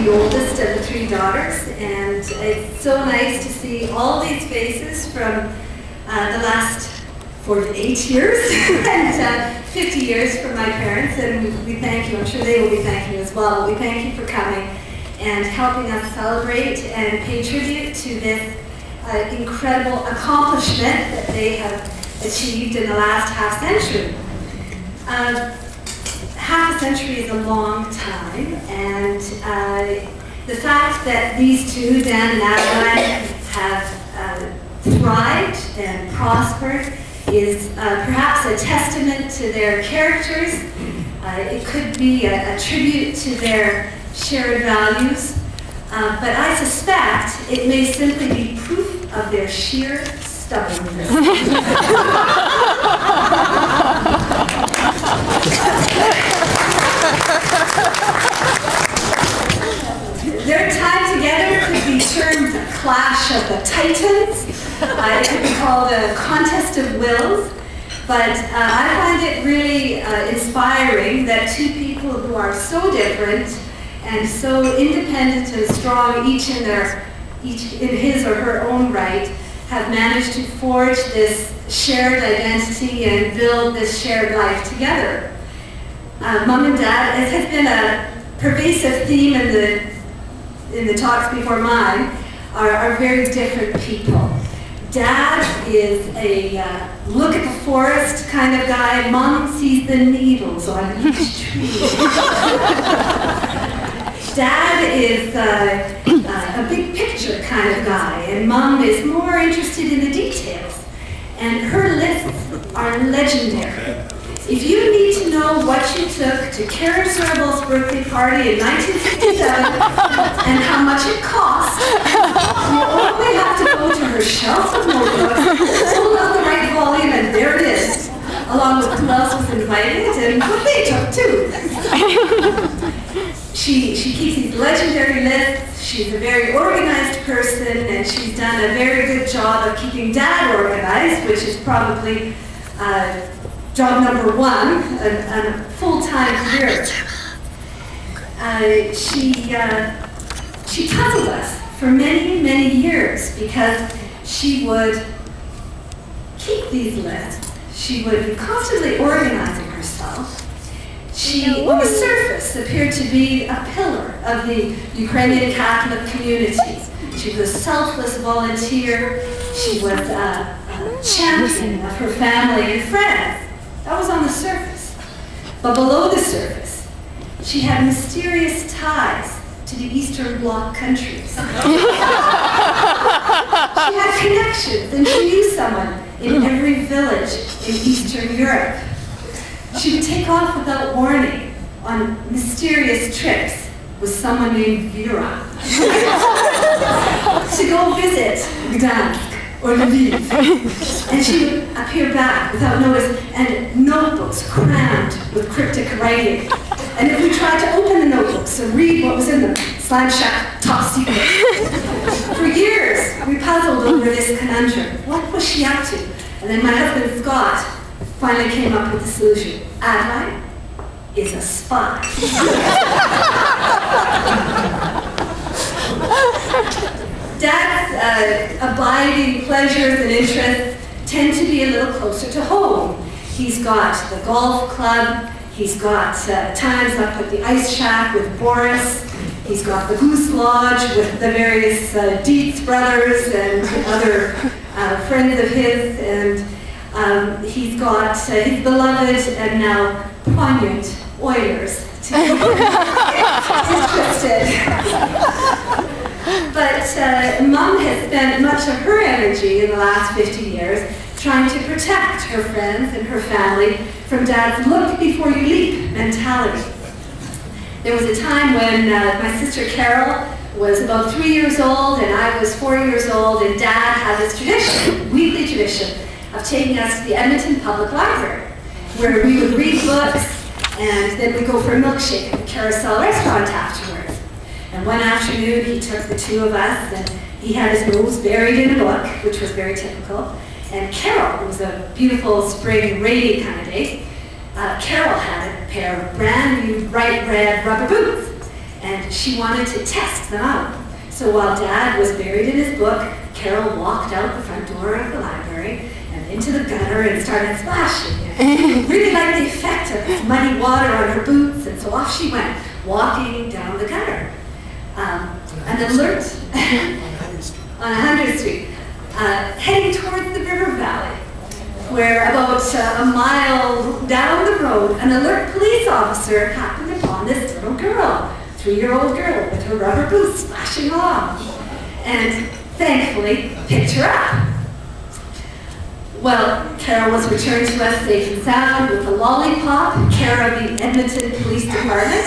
the oldest of the 3 daughters, and it's so nice to see all these faces from the last 48 years and 50 years from my parents, and we thank you. I'm sure they will be thanking you as well. We thank you for coming and helping us celebrate and pay tribute to this incredible accomplishment that they have achieved in the last half century. Half a century is a long time, and the fact that these two, Dan and Adeline, have thrived and prospered is perhaps a testament to their characters. It could be a tribute to their shared values, but I suspect it may simply be proof of their sheer stubbornness. Their time together could be termed a clash of the titans. It could be called a contest of wills. But I find it really inspiring that two people who are so different and so independent and strong, each in his or her own right, have managed to forge this shared identity and build this shared life together. Mom and Dad, it has been a pervasive theme in the talks before mine, are very different people. Dad is a look at the forest kind of guy. Mom sees the needles on each tree. Dad is a big picture kind of guy, and Mom is more interested in the details. And her lists are legendary. If you need to know what you took to Karen Sorbo's birthday party in 1967 and how much it cost, you only have to go to her shelf of notebooks, pull out the right volume, and there it is, along with who else was invited and what they took too. She keeps these legendary lists. She's a very organized person, and she's done a very good job of keeping Dad organized, which is probably job number 1, a full-time career. She puzzled us for many, many years because she would keep these lists. She would be constantly organizing herself. She, on the surface, appeared to be a pillar of the Ukrainian Catholic community. She was a selfless volunteer. She was a champion of her family and friends. That was on the surface. But below the surface, she had mysterious ties to the Eastern Bloc countries. She had connections, and she knew someone in every village in Eastern Europe. She would take off without warning on mysterious trips with someone named Vera to go visit Gdansk or Lviv. And she would appear back without notice, and notebooks crammed with cryptic writing. And if we tried to open the notebooks and read what was in them, slam shut, top secret. For years, we puzzled over this conundrum. What was she up to? And then my husband, Scott, finally came up with the solution. Adeline is a spy. Dad's abiding pleasures and interests tend to be a little closer to home. He's got the golf club, he's got times up at the ice shack with Boris, he's got the Goose Lodge with the various Dietz brothers and other friends of his, and he's got his beloved and now poignant Oilers to keep interested. But Mom has spent much of her energy in the last 50 years trying to protect her friends and her family from Dad's look before you leap mentality. There was a time when my sister Carol was about 3 years old and I was 4 years old, and Dad had this tradition, weekly tradition, of taking us to the Edmonton Public Library, where we would read books and then we'd go for a milkshake at the Carousel restaurant afterwards. And one afternoon, he took the two of us, and he had his nose buried in a book, which was very typical. And Carol, it was a beautiful spring, rainy kind of day, Carol had a pair of brand new bright red rubber boots. and she wanted to test them out. So while Dad was buried in his book, Carol walked out the front door of the library and into the gutter and started splashing. And really liked the effect of muddy water on her boots, and so off she went, walking down the gutter. An alert on 100th Street, heading towards the river valley, where about a mile down the road, an alert police officer happened upon this little girl, 3-year-old girl with her rubber boots splashing along, and thankfully picked her up. Well, Carol was returned to us safe and sound with a lollipop, care of the Edmonton Police Department.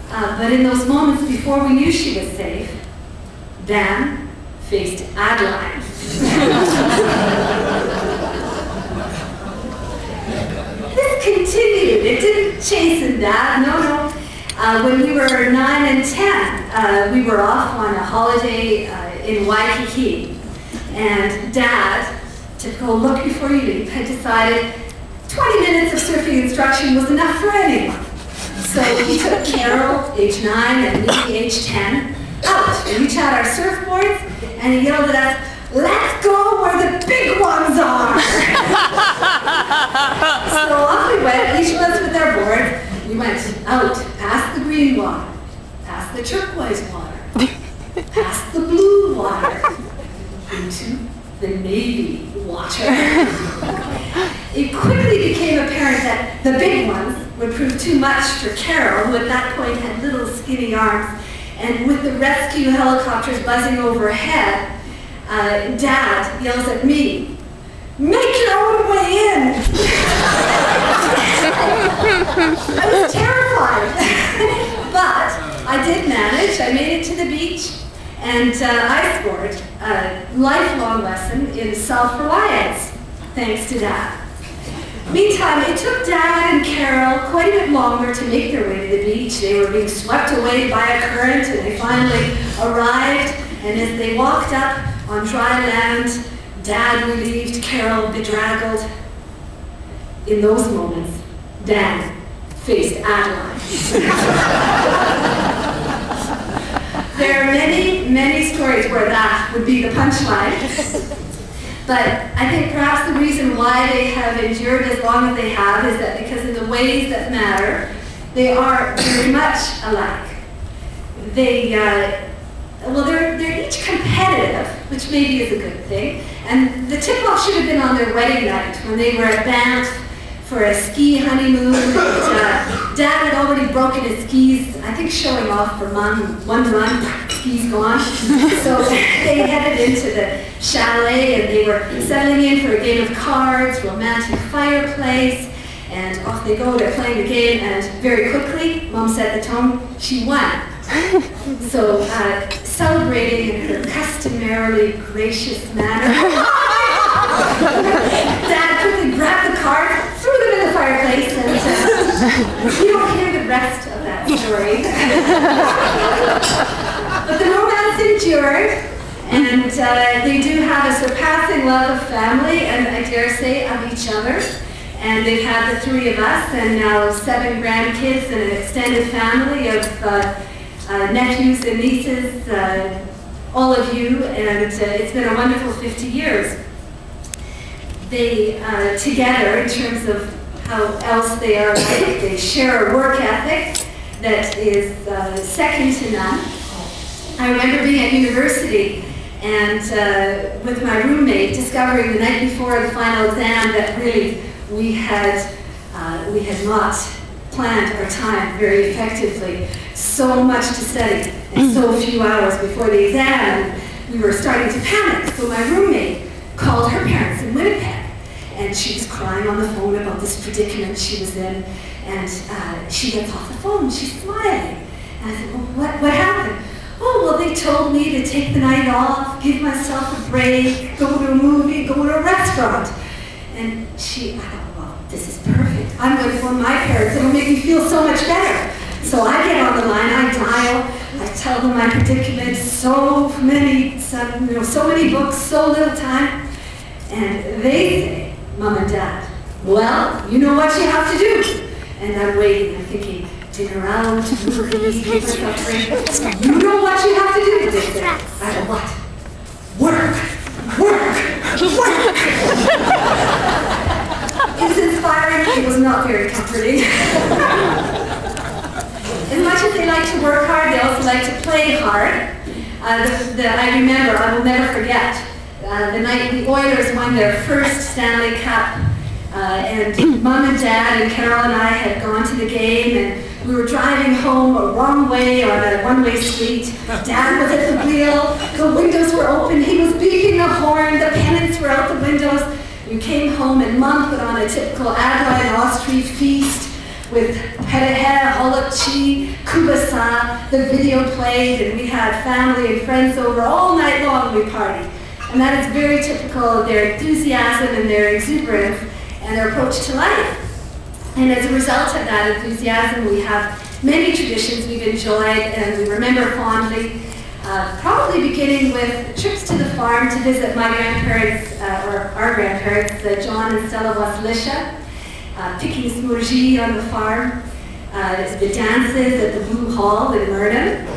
But in those moments before we knew she was safe, Dan faced Adeline. This continued. It didn't chasten Dad, no. When we were 9 and 10, we were off on a holiday in Waikiki, and Dad, typical look before you leave, had decided 20 minutes of surfing instruction was enough for anyone. So he took Carol, age 9, and me, age 10, out. And we had our surfboards, and he yelled at us, "Let's go where the big ones are!" So off we went, each of us with our board. We went out, past the green water, past the turquoise water, past the blue water, into the navy water. It quickly became apparent that the big ones would prove too much for Carol, who at that point had little skinny arms, and with the rescue helicopters buzzing overhead, Dad yells at me, "Make your own way in!" I was terrified, but I did manage. I made it to the beach, and I scored a lifelong lesson in self-reliance, thanks to Dad. Meantime, it took Dad and Carol quite a bit longer to make their way to the beach. They were being swept away by a current, and they finally arrived, and as they walked up on dry land, Dad relieved, Carol bedraggled. In those moments, Dad faced Adeline. There are many, many stories where that would be the punchline. But I think perhaps the reason why they have endured as long as they have is that because in the ways that matter, they are very much alike. They're each competitive, which maybe is a good thing. And the tip-off should have been on their wedding night when they were at Banff for a ski honeymoon. Dad had already broken his skis, I think showing off for Mom, one run, skis gone. So they headed into the chalet and they were settling in for a game of cards, romantic fireplace, and off they go, they're playing the game, and very quickly, Mom set the tone, she won. So celebrating in her customarily gracious manner, Dad quickly grabbed the card, threw them in the fireplace, and you don't hear the rest of that story. But the romance endured, and they do have a surpassing love of family, and I dare say of each other. And they've had the 3 of us, and now 7 grandkids, and an extended family of nephews and nieces, all of you, and it's been a wonderful 50 years. They, together, in terms of how else they are like, they share a work ethic that is second to none. I remember being at university and with my roommate discovering the night before the final exam that really we had not planned our time very effectively. So much to study and so few hours before the exam, and we were starting to panic. So my roommate called her parents in Winnipeg, and she was crying on the phone about this predicament she was in, and she gets off the phone, she's smiling. And I said, well, what happened? Oh, well, they told me to take the night off, give myself a break, go to a movie, go to a restaurant. And I thought, well, this is perfect. I'm going to phone my parents, it'll make me feel so much better. So I get on the line, I dial, I tell them my predicament, so many books, so little time. And they say, Mom and Dad, well, you know what you have to do. And I'm waiting, I'm thinking, dinner out, movies, suffering. You know what you have to do, they say. I go, what? Work! Work! Work! It was inspiring, it was not very comforting. As much as they like to work hard, they also like to play hard. I remember, I will never forget, the night the Oilers won their first Stanley Cup, and Mom and Dad and Carol and I had gone to the game, and we were driving home a wrong way on a one-way street. Dad was at the wheel, the windows were open, he was beeping the horn, the pennants were out the windows. We came home and Mom put on a typical Adeline Austrian feast with perehe, holokchi, kubasa, the video played, and we had family and friends over all night long. We partied. And that is very typical of their enthusiasm and their exuberance and their approach to life. And as a result of that enthusiasm, we have many traditions we've enjoyed and we remember fondly, probably beginning with trips to the farm to visit my grandparents, or our grandparents, John and Stella Waslisha. Picking smoothie on the farm, the dances at the Blue Hall in Murden.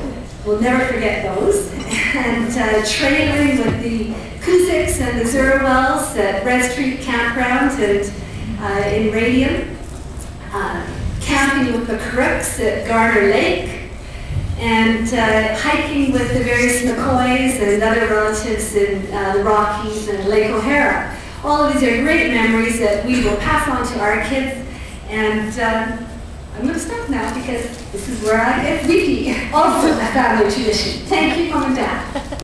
We'll never forget those. And trailering with the Kuziks and the Zerwells at Red Street Campground and in Radium. Camping with the Crooks at Garner Lake. And hiking with the various McCoys and other relatives in the Rockies and Lake O'Hara. All of these are great memories that we will pass on to our kids. And I'm going to stop now because this is where I get weepy, also a family tradition. Thank you, Mom and Dad.